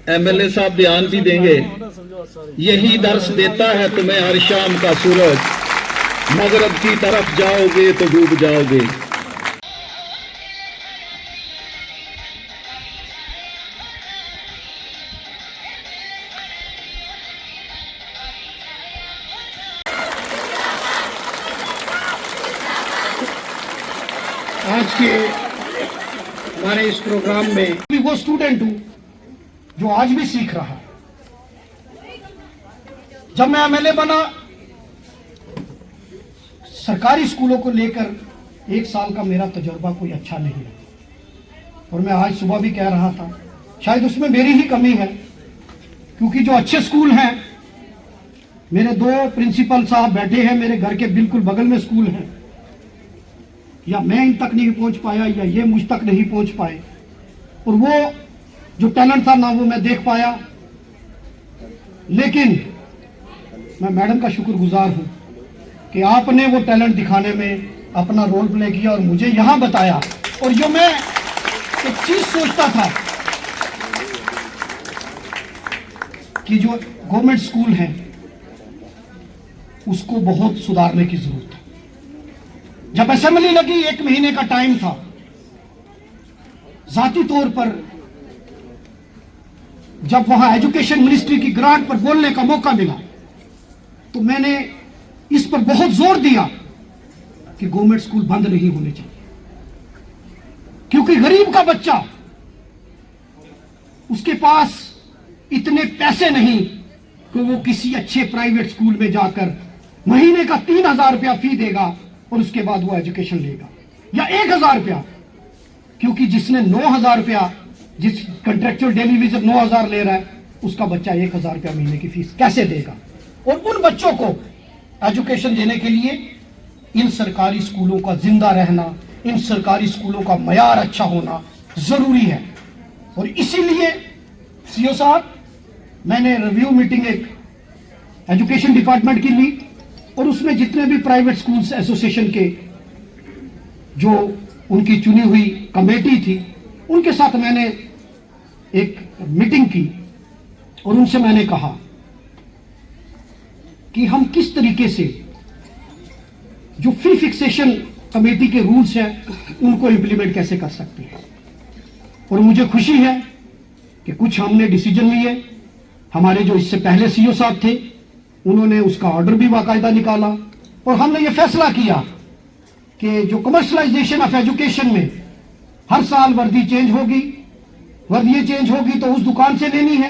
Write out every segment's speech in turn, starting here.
MLA साहब बयान भी देंगे। यही दर्श देता है तुम्हें हर शाम का सूरज, मगरब की तरफ जाओगे तो डूब जाओगे। आज के हमारे इस प्रोग्राम में भी वो स्टूडेंट हूं जो आज भी सीख रहा है। जब मैं एमएलए बना, सरकारी स्कूलों को लेकर 1 साल का मेरा तजुर्बा कोई अच्छा नहीं है, और मैं आज सुबह भी कह रहा था शायद उसमें मेरी ही कमी है, क्योंकि जो अच्छे स्कूल हैं, मेरे 2 प्रिंसिपल साहब बैठे हैं, मेरे घर के बिल्कुल बगल में स्कूल हैं, या मैं इन तक नहीं पहुंच पाया या ये मुझ तक नहीं पहुंच पाए, और वो जो टैलेंट था ना वो मैं देख पाया। लेकिन मैं मैडम का शुक्रगुजार हूं कि आपने वो टैलेंट दिखाने में अपना रोल प्ले किया और मुझे यहां बताया। और जो मैं एक चीज सोचता था कि जो गवर्नमेंट स्कूल हैं उसको बहुत सुधारने की जरूरत है। जब असेंबली लगी, 1 महीने का टाइम था, जाती तौर पर जब वहां एजुकेशन मिनिस्ट्री की ग्रांट पर बोलने का मौका मिला तो मैंने इस पर बहुत जोर दिया कि गवर्नमेंट स्कूल बंद नहीं होने चाहिए, क्योंकि गरीब का बच्चा, उसके पास इतने पैसे नहीं कि वो किसी अच्छे प्राइवेट स्कूल में जाकर महीने का 3,000 रुपया फी देगा और उसके बाद वो एजुकेशन लेगा, या 1,000 रुपया, क्योंकि जिसने 9,000 रुपया, जिस कंट्रेक्चुअल डेली वेज 9,000 ले रहा है, उसका बच्चा 1,000 रुपया महीने की फीस कैसे देगा। और उन बच्चों को एजुकेशन देने के लिए इन सरकारी स्कूलों का जिंदा रहना, इन सरकारी स्कूलों का मयार अच्छा होना जरूरी है। और इसीलिए सीओ साहब, मैंने रिव्यू मीटिंग एक एजुकेशन डिपार्टमेंट की ली, और उसमें जितने भी प्राइवेट स्कूल्स एसोसिएशन के जो उनकी चुनी हुई कमेटी थी, उनके साथ मैंने एक मीटिंग की और उनसे मैंने कहा कि हम किस तरीके से जो फी फिक्सेशन कमेटी के रूल्स हैं उनको इंप्लीमेंट कैसे कर सकते हैं। और मुझे खुशी है कि कुछ हमने डिसीजन लिए। हमारे जो इससे पहले सीईओ साहब थे, उन्होंने उसका ऑर्डर भी बाकायदा निकाला, और हमने ये फैसला किया कि जो कमर्शलाइजेशन ऑफ एजुकेशन में हर साल वर्दी चेंज होगी, वर्दी चेंज होगी तो उस दुकान से लेनी है,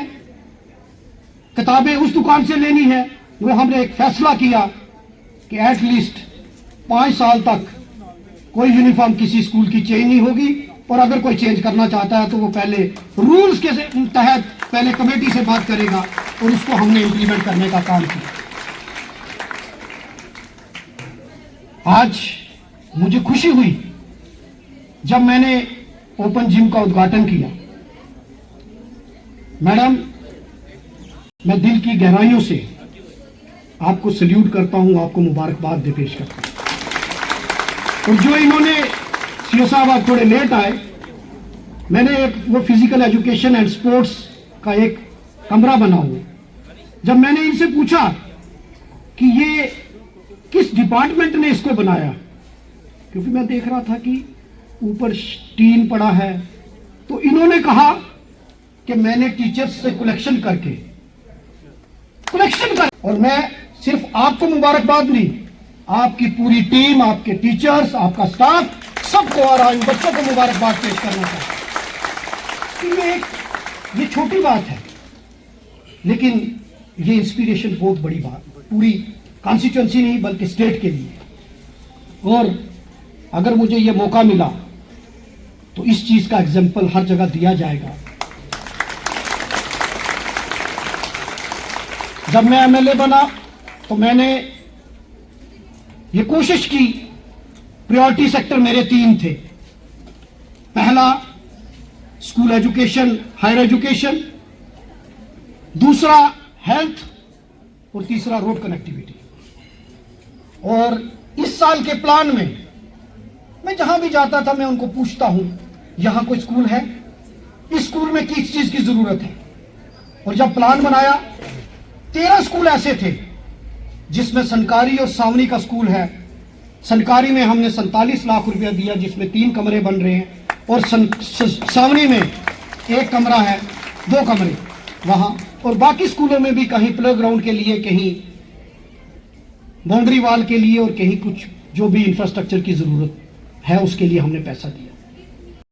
किताबें उस दुकान से लेनी है। वो हमने एक फैसला किया कि एटलीस्ट 5 साल तक कोई यूनिफॉर्म किसी स्कूल की चेंज नहीं होगी, और अगर कोई चेंज करना चाहता है तो वो पहले रूल्स के तहत पहले कमेटी से बात करेगा, और उसको हमने इंप्लीमेंट करने का काम किया। आज मुझे खुशी हुई जब मैंने ओपन जिम का उद्घाटन किया। मैडम, मैं दिल की गहराइयों से आपको सल्यूट करता हूं, आपको मुबारकबाद दे पेश करता हूं। और जो इन्होंने सीओ साहब आप थोड़े लेट आए, मैंने एक वो फिजिकल एजुकेशन एंड स्पोर्ट्स का एक कमरा बना हुआ। जब मैंने इनसे पूछा कि ये किस डिपार्टमेंट ने इसको बनाया, क्योंकि मैं देख रहा था कि ऊपर टीन पड़ा है, तो इन्होंने कहा कि मैंने टीचर्स से कलेक्शन कर, और मैं सिर्फ आपको मुबारकबाद नहीं, आपकी पूरी टीम, आपके टीचर्स, आपका स्टाफ, सबको और इन बच्चों को मुबारकबाद पेश करना चाहता हूं। ये छोटी बात है, लेकिन ये इंस्पिरेशन बहुत बड़ी बात, पूरी कॉन्स्टिट्यूएंसी नहीं बल्कि स्टेट के लिए। और अगर मुझे ये मौका मिला तो इस चीज का एग्जाम्पल हर जगह दिया जाएगा। जब मैं एमएलए बना तो मैंने ये कोशिश की, प्रायोरिटी सेक्टर मेरे 3 थे। पहला स्कूल एजुकेशन, हायर एजुकेशन, दूसरा हेल्थ, और तीसरा रोड कनेक्टिविटी। और इस साल के प्लान में मैं जहां भी जाता था मैं उनको पूछता हूं, यहां कोई स्कूल है, इस स्कूल में किस चीज की जरूरत है। और जब प्लान बनाया 13 स्कूल ऐसे थे जिसमें सनकारी और सावनी का स्कूल है। सनकारी में हमने 47 लाख रुपया दिया जिसमें 3 कमरे बन रहे हैं, और सावनी में 1 कमरा है, 2 कमरे वहां, और बाकी स्कूलों में भी कहीं प्ले ग्राउंड के लिए, कहीं बाउंड्री वाल के लिए, और कहीं कुछ जो भी इंफ्रास्ट्रक्चर की जरूरत है उसके लिए हमने पैसा दिया।